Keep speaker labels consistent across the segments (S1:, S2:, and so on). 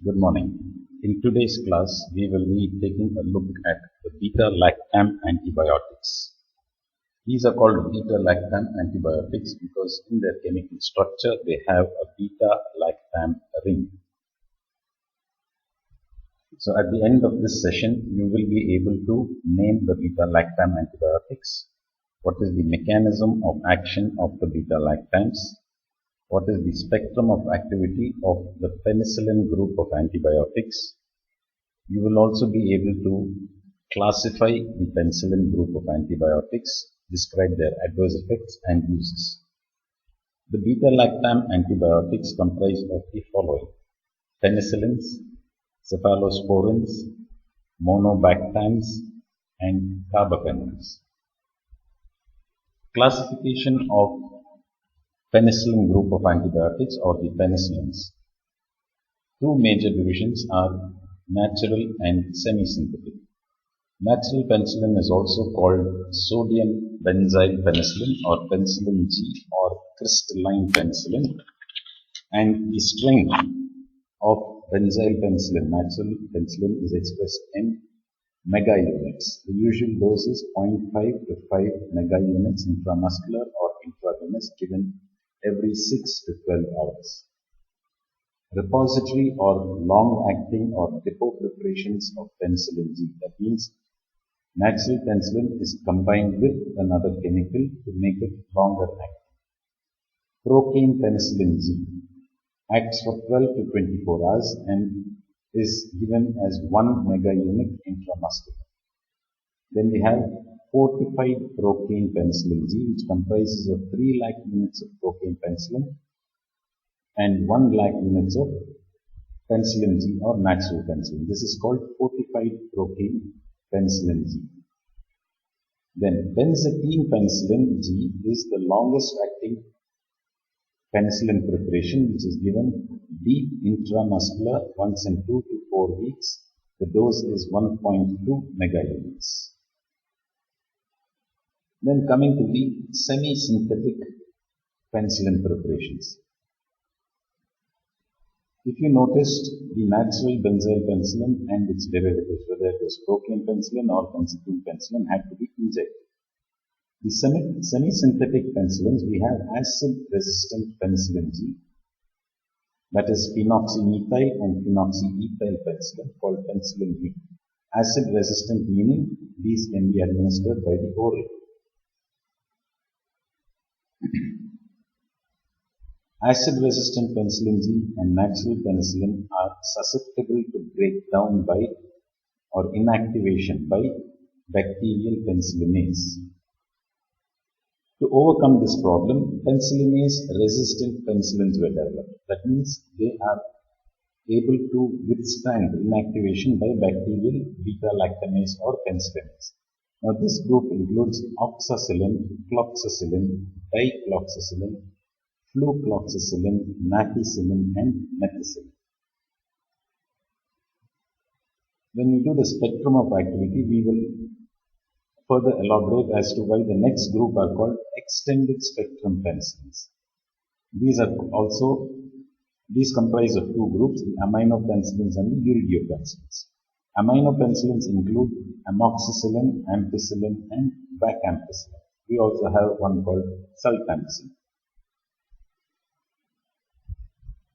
S1: Good morning. In today's class, we will be taking a look at the beta-lactam antibiotics. These are called beta-lactam antibiotics because in their chemical structure they have a beta-lactam ring. So at the end of this session, you will be able to name the beta-lactam antibiotics, what is the mechanism of action of the beta-lactams, what is the spectrum of activity of the penicillin group of antibiotics. You will also be able to classify the penicillin group of antibiotics, describe their adverse effects and uses. The beta-lactam antibiotics comprise of the following: penicillins, cephalosporins, monobactams and carbapenems. Classification of penicillin group of antibiotics or the penicillins. Two major divisions are natural and semi-synthetic. Natural penicillin is also called sodium benzyl penicillin or penicillin G or crystalline penicillin, and the strength of benzyl penicillin, natural penicillin, is expressed in mega units. The usual dose is 0.5 to 5 mega units intramuscular or intravenous, given every 6 to 12 hours. Repository or long-acting or depot preparations of penicillin G. That means natural penicillin is combined with another chemical to make it longer acting. Procaine penicillin G acts for 12 to 24 hours and is given as 1 mega unit intramuscular. Then we have fortified procaine penicillin G, which comprises of 3 lakh units of procaine penicillin and 1 lakh units of penicillin G or natural penicillin. This is called fortified procaine penicillin G. Then benzathine penicillin G is the longest acting penicillin preparation, which is given deep intramuscular once in 2 to 4 weeks. The dose is 1.2 mega units. Then coming to the semi-synthetic penicillin preparations. If you noticed, the natural benzyl penicillin and its derivatives, whether it was procaine penicillin or benzathine penicillin, had to be injected. The semi-synthetic penicillins, we have acid-resistant penicillin G, that is phenoxymethyl and phenoxyethyl penicillin, called penicillin V. Acid-resistant meaning these can be administered by the oral. Acid-resistant penicillin G and natural penicillin are susceptible to break down by or inactivation by bacterial penicillinase. To overcome this problem, penicillinase-resistant penicillins were developed. That means they are able to withstand inactivation by bacterial beta-lactamase or penicillinase. Now this group includes oxacillin, cloxacillin, dicloxacillin, flucloxacillin, naticillin and methicillin. When we do the spectrum of activity, we will further elaborate as to why the next group are called extended spectrum penicillins. These comprise of two groups, the aminopenicillins and the uridopenicillins. Aminopenicillins include AMOXICILLIN, ampicillin and vacampicillin. We also have one called sultamicillin.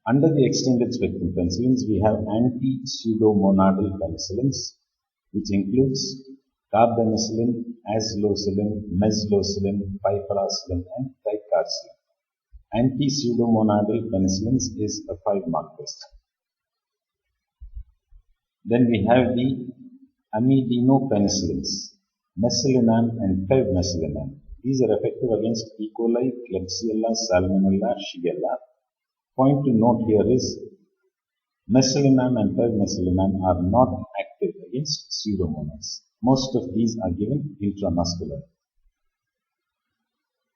S1: Under the extended spectrum penicillins, we have anti-pseudomonadal penicillins, which includes carbenicillin, azlocillin, meslocillin, piperacillin and ticarcillin. Anti-pseudomonadal penicillins is a 5-mark test. Then we have the amidinopenicillins, mesalinam and pevmesalinam. These are effective against E. coli, Klebsiella, Salmonella, Shigella. Point to note here is mesalinam and pevmesalinam are not active against pseudomonas. Most of these are given intramuscular.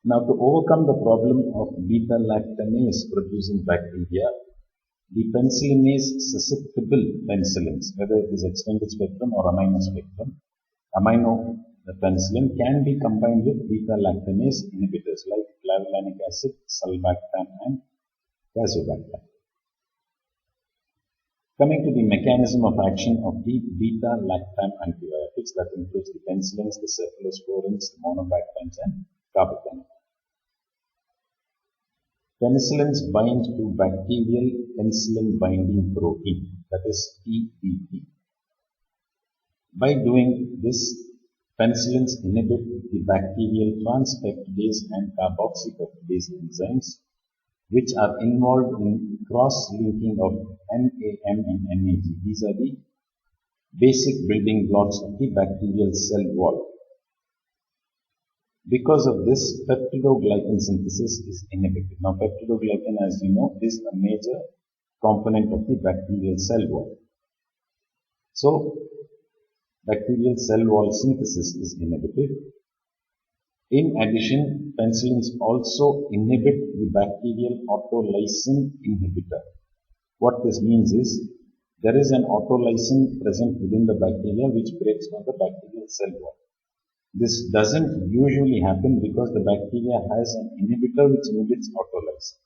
S1: Now, to overcome the problem of beta-lactamase producing bacteria, the penicillinase susceptible penicillins, whether it is extended spectrum or amino spectrum, aminopenicillin can be combined with beta-lactamase inhibitors like clavulanic acid, sulbactam and tazobactam. Coming to the mechanism of action of the beta-lactam antibiotics, that includes the penicillins, the cephalosporins, the monobactams, and carbapenems. Penicillins bind to bacterial penicillin binding protein, that is PBP. By doing this, penicillins inhibit the bacterial transpeptidase and carboxypeptidase enzymes, which are involved in cross-linking of NAM and NAG. These are the basic building blocks of the bacterial cell wall. Because of this, peptidoglycan synthesis is inhibited. Now, peptidoglycan, as you know, is a major component of the bacterial cell wall. So, bacterial cell wall synthesis is inhibited. In addition, penicillins also inhibit the bacterial autolysin inhibitor. What this means is, there is an autolysin present within the bacteria which breaks down the bacterial cell wall. This doesn't usually happen because the bacteria has an inhibitor which inhibits autolysin.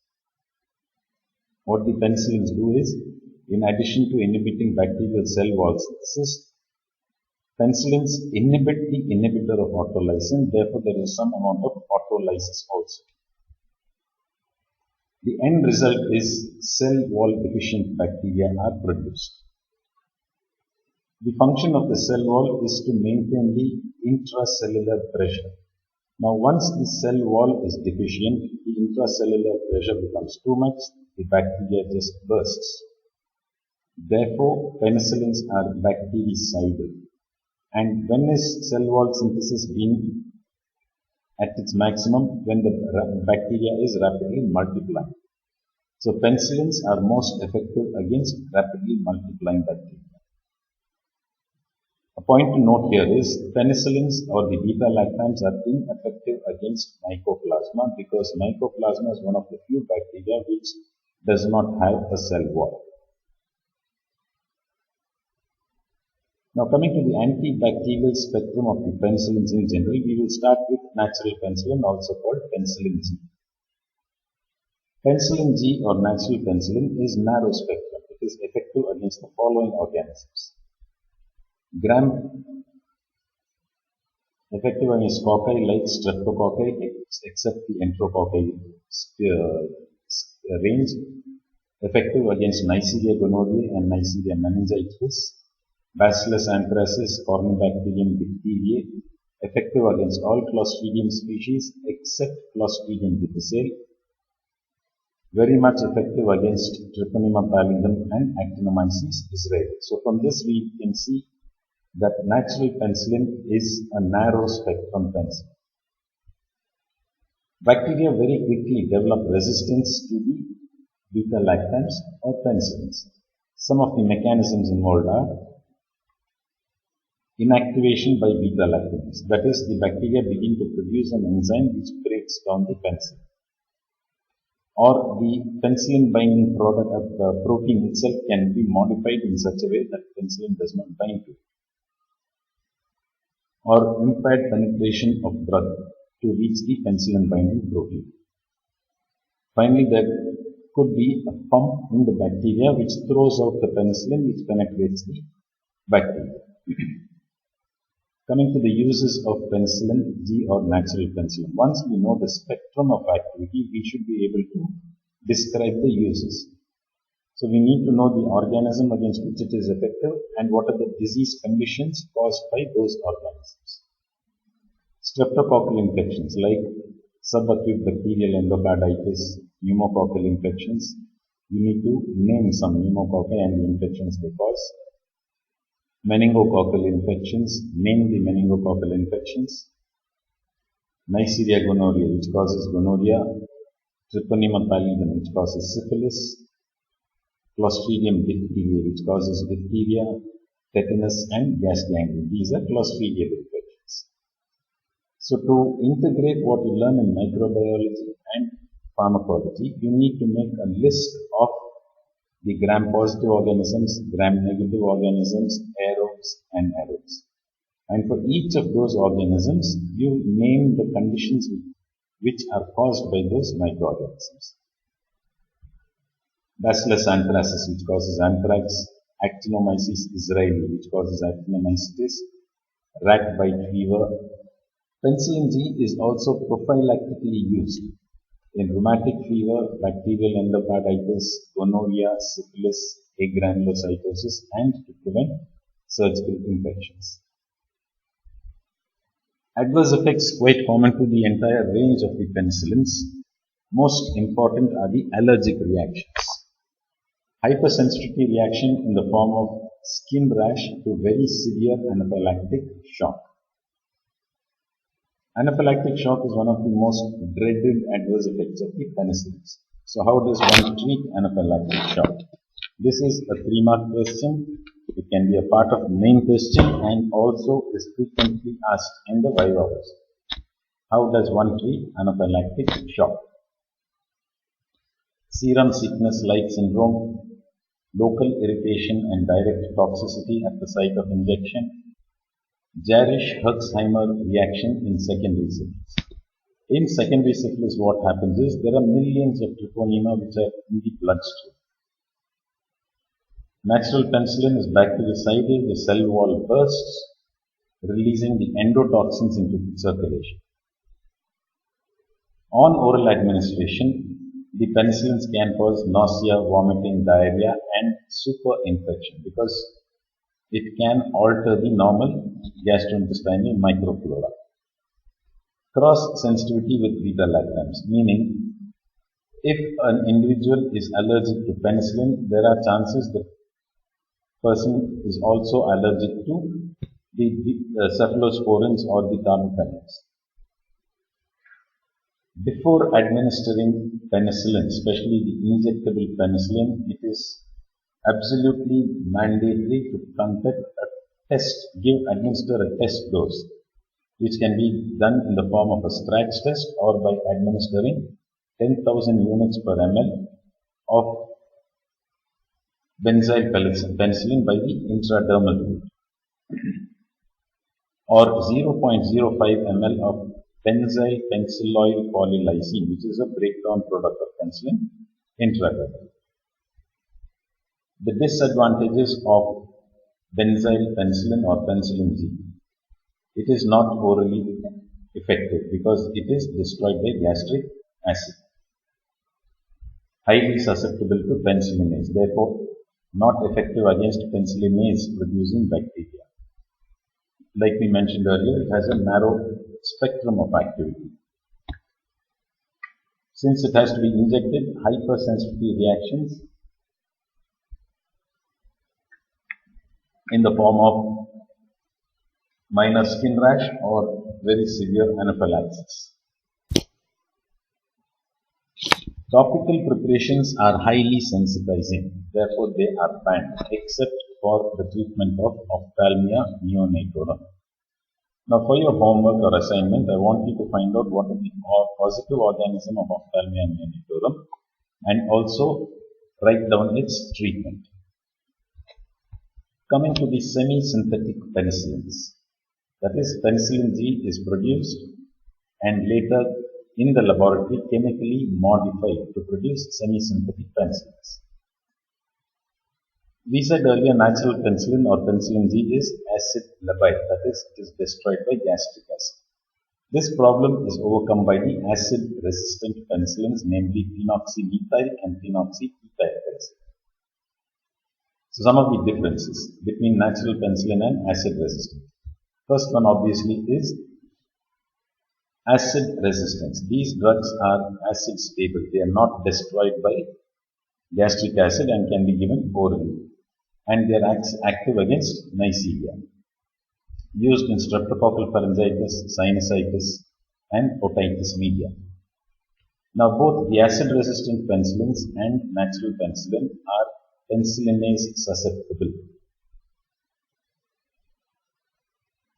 S1: What the penicillins do is, in addition to inhibiting bacterial cell wall synthesis, penicillins inhibit the inhibitor of autolysin, therefore there is some amount of autolysis also. The end result is cell wall deficient bacteria are produced. The function of the cell wall is to maintain the intracellular pressure. Now, once the cell wall is deficient, the intracellular pressure becomes too much, the bacteria just bursts. Therefore, penicillins are bactericidal. And when is cell wall synthesis being at its maximum? When the bacteria is rapidly multiplying. So, penicillins are most effective against rapidly multiplying bacteria. A point to note here is penicillins or the beta-lactams are ineffective against mycoplasma because mycoplasma is one of the few bacteria which does not have a cell wall. Now, coming to the antibacterial spectrum of the penicillins in general, we will start with natural penicillin, also called penicillin G. Penicillin G or natural penicillin is narrow spectrum. It is effective against the following organisms. Effective against cocci like streptococci, except the enterococci range. Effective against Neisseria gonorrhoeae and Neisseria meningitis. Bacillus anthracis, Corynebacterium diphtheriae, effective against all Clostridium species except Clostridium difficile, very much effective against Treponema pallidum and Actinomyces israeli. So from this we can see that natural penicillin is a narrow spectrum penicillin. Bacteria very quickly develop resistance to the beta-lactams or penicillins. Some of the mechanisms involved are inactivation by beta-lactamase. That is, the bacteria begin to produce an enzyme which breaks down the penicillin. Or the penicillin binding protein itself can be modified in such a way that penicillin does not bind to it. Or impaired penetration of drug to reach the penicillin binding protein. Finally, there could be a pump in the bacteria which throws out the penicillin which penetrates the bacteria. Coming to the uses of penicillin G or natural penicillin. Once we know the spectrum of activity, we should be able to describe the uses. So we need to know the organism against which it is effective and what are the disease conditions caused by those organisms. Streptococcal infections like subacute bacterial endocarditis, pneumococcal infections. We need to name some pneumococci and the infections they cause. Meningococcal infections, name the meningococcal infections. Neisseria gonorrhoeae, which causes gonorrhea. Treponema pallidum, which causes syphilis. Clostridium diphtheriae, which causes diphtheria, tetanus, and gas gangrene. These are clostridial infections. So, to integrate what you learn in microbiology and pharmacology, you need to make a list of the gram-positive organisms, gram-negative organisms, aerobes, and anaerobes. And for each of those organisms, you name the conditions which are caused by those microorganisms. Bacillus anthracis, which causes anthrax. Actinomyces israelii, which causes actinomycetes, rat bite fever. Penicillin G is also prophylactically used in rheumatic fever, bacterial endocarditis, gonorrhea, syphilis, agranulocytosis, and to prevent surgical infections. Adverse effects quite common to the entire range of the penicillins. Most important are the allergic reactions. Hypersensitivity reaction in the form of skin rash to very severe anaphylactic shock. Anaphylactic shock is one of the most dreaded adverse effects of the penicillins. So how does one treat anaphylactic shock? This is a 3-mark question. It can be a part of the main question and also is frequently asked in the Viva question. How does one treat anaphylactic shock? Serum sickness-like syndrome, local irritation and direct toxicity at the site of injection, Jarisch-Herxheimer reaction in secondary syphilis. In secondary syphilis, what happens is there are millions of treponema which are in the bloodstream. Natural penicillin is bactericidal, the cell wall bursts, releasing the endotoxins into the circulation. On oral administration, the penicillins can cause nausea, vomiting, diarrhea, and superinfection because it can alter the normal gastrointestinal microflora. Cross sensitivity with beta-lactams, meaning if an individual is allergic to penicillin, there are chances that person is also allergic to the cephalosporins or the carbapenems. Before administering penicillin, especially the injectable penicillin, it is absolutely mandatory to conduct a test, administer a test dose, which can be done in the form of a scratch test or by administering 10,000 units per ml of benzyl penicillin by the intradermal route, or 0.05 ml of benzyl penicilloyl polylysine, which is a breakdown product of penicillin, intradermal. The disadvantages of benzyl penicillin or penicillin G. It is not orally effective because it is destroyed by gastric acid. Highly susceptible to penicillinase, therefore not effective against penicillinase producing bacteria. Like we mentioned earlier, it has a narrow spectrum of activity. Since it has to be injected, hypersensitivity reactions in the form of minor skin rash or very severe anaphylaxis. Topical preparations are highly sensitizing, therefore they are banned except for the treatment of ophthalmia neonatorum. Now for your homework or assignment, I want you to find out what is the positive organism of ophthalmia neonatorum and also write down its treatment. Coming to the semi-synthetic penicillins, that is, penicillin G is produced and later in the laboratory chemically modified to produce semi-synthetic penicillins. We said earlier natural penicillin or penicillin G is acid labile, that is, it is destroyed by gastric acid. This problem is overcome by the acid-resistant penicillins, namely phenoxymethyl and phenoxyethyl penicillin. So some of the differences between natural penicillin and acid-resistant. First one obviously is acid resistance. These drugs are acid stable. They are not destroyed by gastric acid and can be given orally. And they are active against Neisseria. Used in streptococcal pharyngitis, sinusitis and otitis media. Now both the acid-resistant penicillins and natural penicillin are penicillinase susceptible.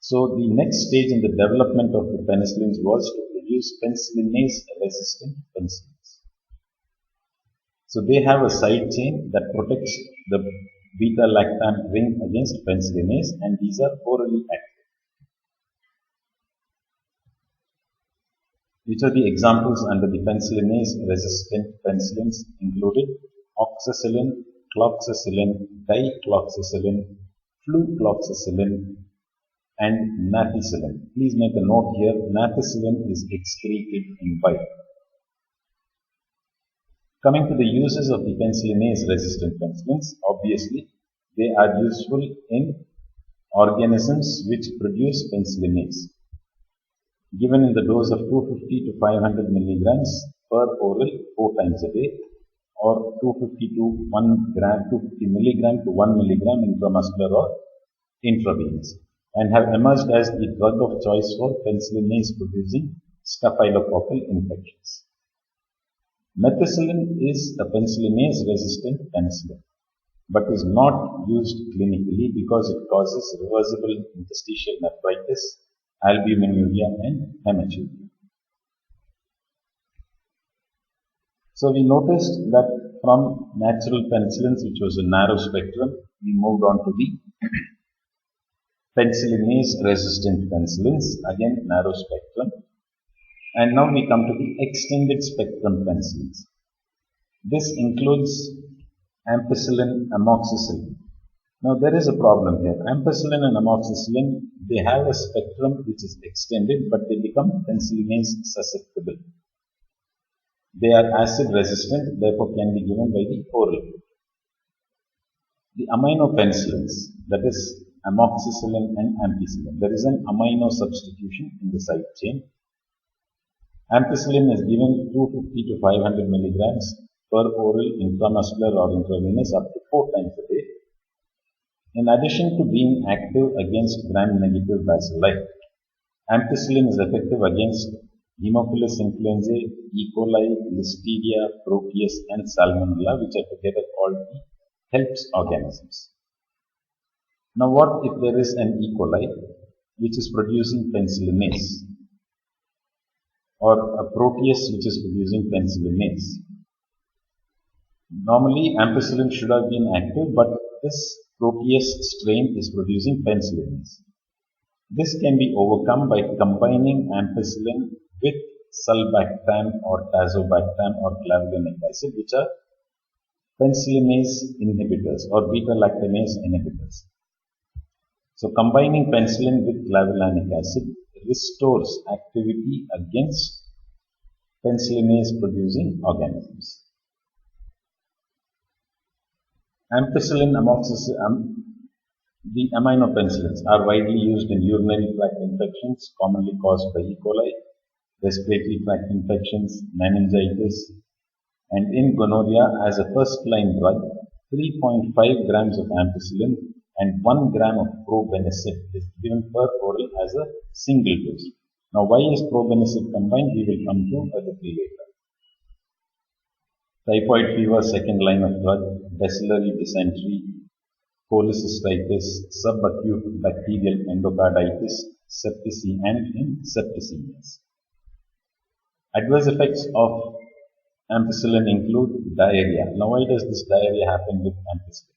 S1: So the next stage in the development of the penicillins was to produce penicillinase-resistant penicillins. So they have a side chain that protects the beta-lactam ring against penicillinase, and these are orally active. Which are the examples under the penicillinase-resistant penicillins included? Amoxicillin, cloxacillin, dicloxacillin, flucloxacillin, and naticillin. Please make a note here, naticillin is excreted in bile. Coming to the uses of the penicillinase resistant penicillins, obviously they are useful in organisms which produce penicillinase. Given in the dose of 250 to 500 milligrams per oral 4 times a day, or 250 to 1 gram, 250 milligram to 1 milligram intramuscular or intravenous, and have emerged as the drug of choice for penicillinase producing staphylococcal infections. Methicillin is a penicillinase resistant penicillin, but is not used clinically because it causes reversible interstitial nephritis, albuminuria, and hematuria. So we noticed that from natural penicillins, which was a narrow spectrum, we moved on to the penicillinase resistant penicillins, again narrow spectrum. And now we come to the extended spectrum penicillins. This includes ampicillin, amoxicillin. Now there is a problem here. Ampicillin and amoxicillin, they have a spectrum which is extended, but they become penicillinase susceptible. They are acid resistant, therefore can be given by the oral route. The aminopenicillins, that is amoxicillin and ampicillin, there is an amino substitution in the side chain. Ampicillin is given 250 to 500 milligrams per oral intramuscular or intravenous up to 4 times a day. In addition to being active against gram-negative bacilli, ampicillin is effective against Haemophilus influenzae, E. coli, Listeria, Proteus, and Salmonella, which are together called the Helps organisms. Now, what if there is an E. coli which is producing penicillinase, or a Proteus which is producing penicillinase? Normally, ampicillin should have been active, but this Proteus strain is producing penicillinase. This can be overcome by combining ampicillin with sulbactam or tazobactam or clavulanic acid, which are penicillinase inhibitors or beta-lactamase inhibitors. So combining penicillin with clavulanic acid restores activity against penicillinase producing organisms. Ampicillin, amoxicillin, the aminopenicillins are widely used in urinary tract infections commonly caused by E. coli, respiratory tract infections, meningitis, and in gonorrhea as a first-line drug. 3.5 grams of ampicillin and 1 gram of probenecid is given per oral as a single dose. Now, why is probenecid combined? We will come to a little later. Typhoid fever, second line of drug, bacillary dysentery, cholecystitis, subacute bacterial endocarditis, septicemia, and in septicemias. Adverse effects of ampicillin include diarrhea. Now, why does this diarrhea happen with ampicillin?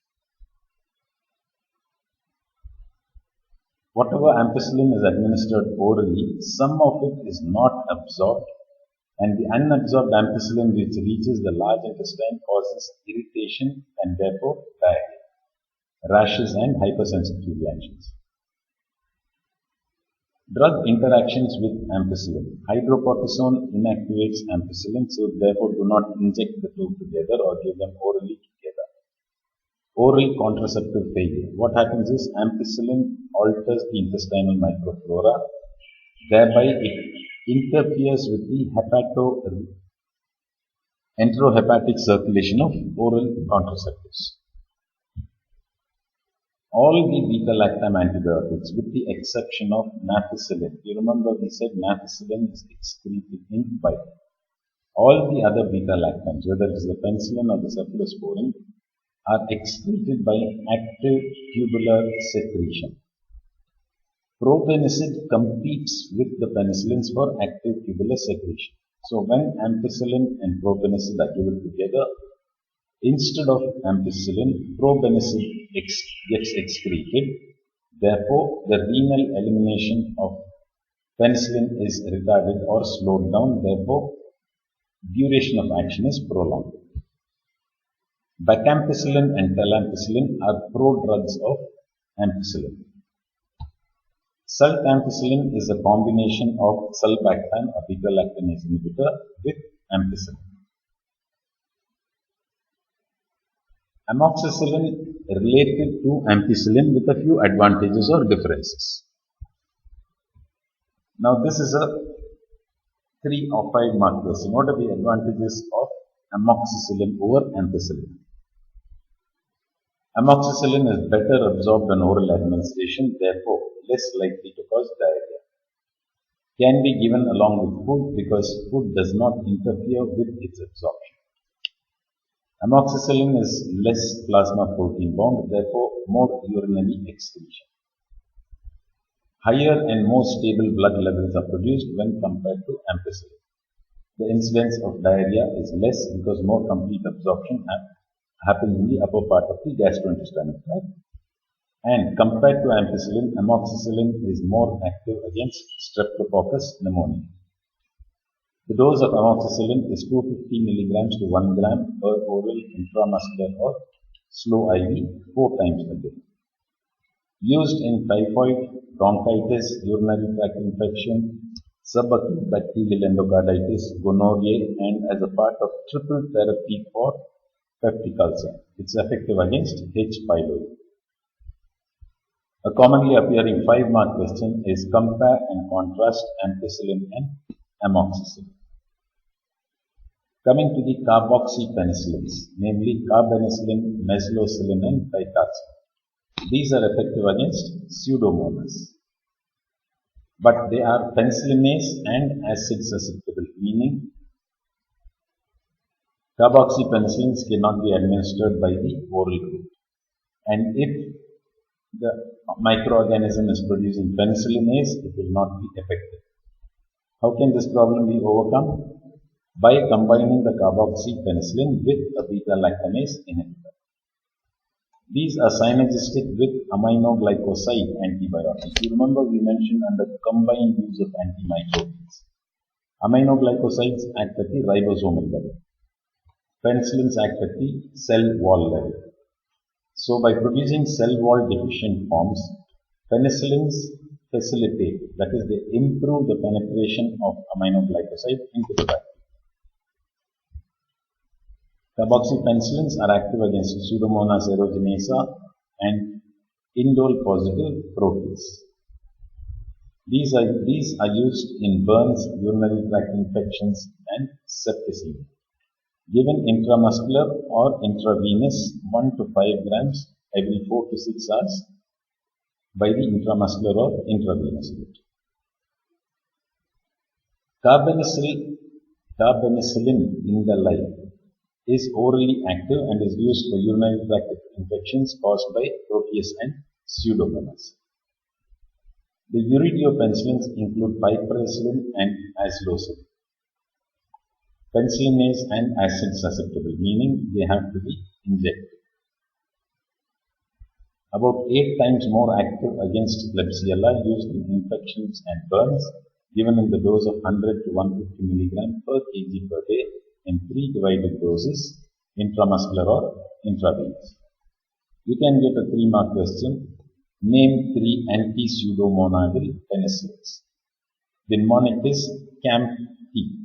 S1: Whatever ampicillin is administered orally, some of it is not absorbed, and the unabsorbed ampicillin which reaches the large intestine causes irritation and therefore diarrhea, rashes, and hypersensitivity reactions. Drug interactions with ampicillin. Hydrocortisone inactivates ampicillin, so therefore do not inject the two together or give them orally together. Oral contraceptive failure. What happens is ampicillin alters the intestinal microflora, thereby it interferes with the enterohepatic circulation of oral contraceptives. All the beta-lactam antibiotics, with the exception of naticillin, you remember we said naticillin is excreted in bile. All the other beta-lactams, whether it is the penicillin or the cephalosporin, are excreted by active tubular secretion. Probenecid competes with the penicillins for active tubular secretion. So when ampicillin and probenecid are given together, instead of ampicillin, probenecid gets excreted. Therefore, the renal elimination of penicillin is retarded or slowed down. Therefore, duration of action is prolonged. Bacampicillin and talampicillin are prodrugs of ampicillin. Sultampicillin is a combination of sulbactam, a beta-lactamase inhibitor, with ampicillin. Amoxicillin related to ampicillin with a few advantages or differences. Now this is a 3 or 5 mark question. What are the advantages of amoxicillin over ampicillin? Amoxicillin is better absorbed on oral administration, therefore less likely to cause diarrhea. Can be given along with food because food does not interfere with its absorption. Amoxicillin is less plasma protein bound, therefore more urinary excretion. Higher and more stable blood levels are produced when compared to ampicillin. The incidence of diarrhea is less because more complete absorption happens in the upper part of the gastrointestinal tract. And compared to ampicillin, amoxicillin is more active against Streptococcus pneumoniae. The dose of amoxicillin is 250 milligrams to 1 gram per oral, intramuscular or slow IV 4 times a day. Used in typhoid, bronchitis, urinary tract infection, subacute bacterial endocarditis, gonorrhea, and as a part of triple therapy for peptic ulcer. It's effective against H. pylori. A commonly appearing 5-mark question is compare and contrast ampicillin and amoxicillin. Coming to the carboxy penicillins, namely carbenicillin, mezlocillin, and picaxin. These are effective against pseudomonas. But they are penicillinase and acid susceptible, meaning carboxy penicillins cannot be administered by the oral route. And if the microorganism is producing penicillinase, it will not be effective. How can this problem be overcome? By combining the carboxy penicillin with a beta-lactamase inhibitor. These are synergistic with aminoglycoside antibiotics. You remember we mentioned under combined use of antimicrobials. Aminoglycosides act at the ribosomal level. Penicillins act at the cell wall level. So by producing cell wall deficient forms, penicillins facilitate, that is, they improve the penetration of aminoglycoside into the bacteria. Carboxy penicillins are active against Pseudomonas aeruginosa and indole-positive protease. These are used in burns, urinary tract infections, and septicemia. Given intramuscular or intravenous 1 to 5 grams every 4 to 6 hours by the intramuscular or intravenous route. Carbenicillin in the life is orally active and is used for urinary tract infections caused by protease and pseudomonas. The uridopenicillins include piperacillin and azlocillin. Penicillinase and acid susceptible, meaning they have to be injected. About 8 times more active against Klebsiella used in infections and burns, given in the dose of 100 to 150 milligram per kg per day in 3 divided doses, intramuscular or intravenous. You can get a 3-mark question. Name 3 anti-pseudomonadal penicillins. The mnemonic is CAMP-T.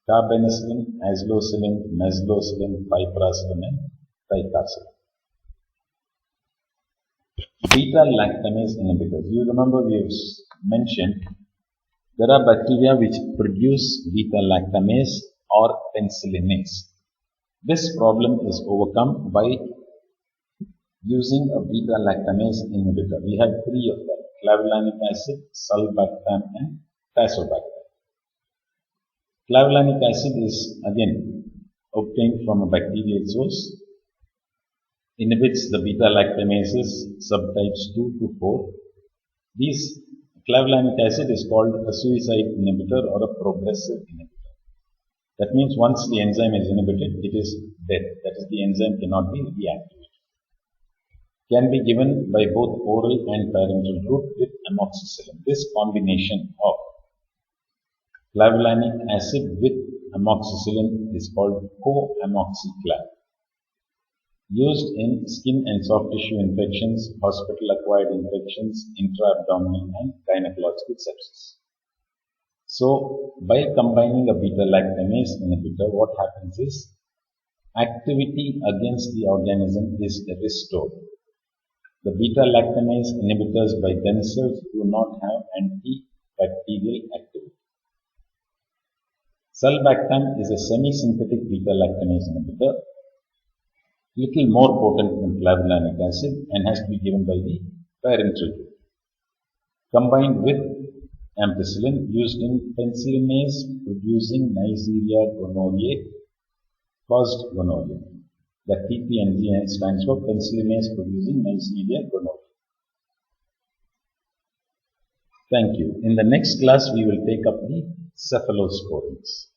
S1: Carbenicillin, azlocillin, mezlocillin, piperacillin, and picaxin. Beta-lactamase inhibitors. You remember we have mentioned there are bacteria which produce beta-lactamase or penicillinase. This problem is overcome by using a beta-lactamase inhibitor. We have 3 of them: clavulanic acid, sulbactam, and tazobactam. Clavulanic acid is again obtained from a bacterial source, inhibits the beta-lactamases subtypes 2 to 4. This clavulanic acid is called a suicide inhibitor or a progressive inhibitor. That means once the enzyme is inhibited, it is dead. That is, the enzyme cannot be reactivated. Can be given by both oral and parenteral route with amoxicillin. This combination of clavulanic acid with amoxicillin is called co-amoxiclav. Used in skin and soft tissue infections, hospital-acquired infections, intra-abdominal and gynecological sepsis. So, by combining a beta-lactamase inhibitor, what happens is activity against the organism is restored. The beta-lactamase inhibitors by themselves do not have antibacterial activity. Sulbactam is a semi-synthetic beta-lactamase inhibitor, little more potent than flavulanic acid and has to be given by the parenteral route. Combined with ampicillin used in penicillinase producing Neisseria gonorrhoeae caused gonorrhea. The PPNG stands for penicillinase producing Neisseria gonorrhoeae. Thank you. In the next class, we will take up the cephalosporins.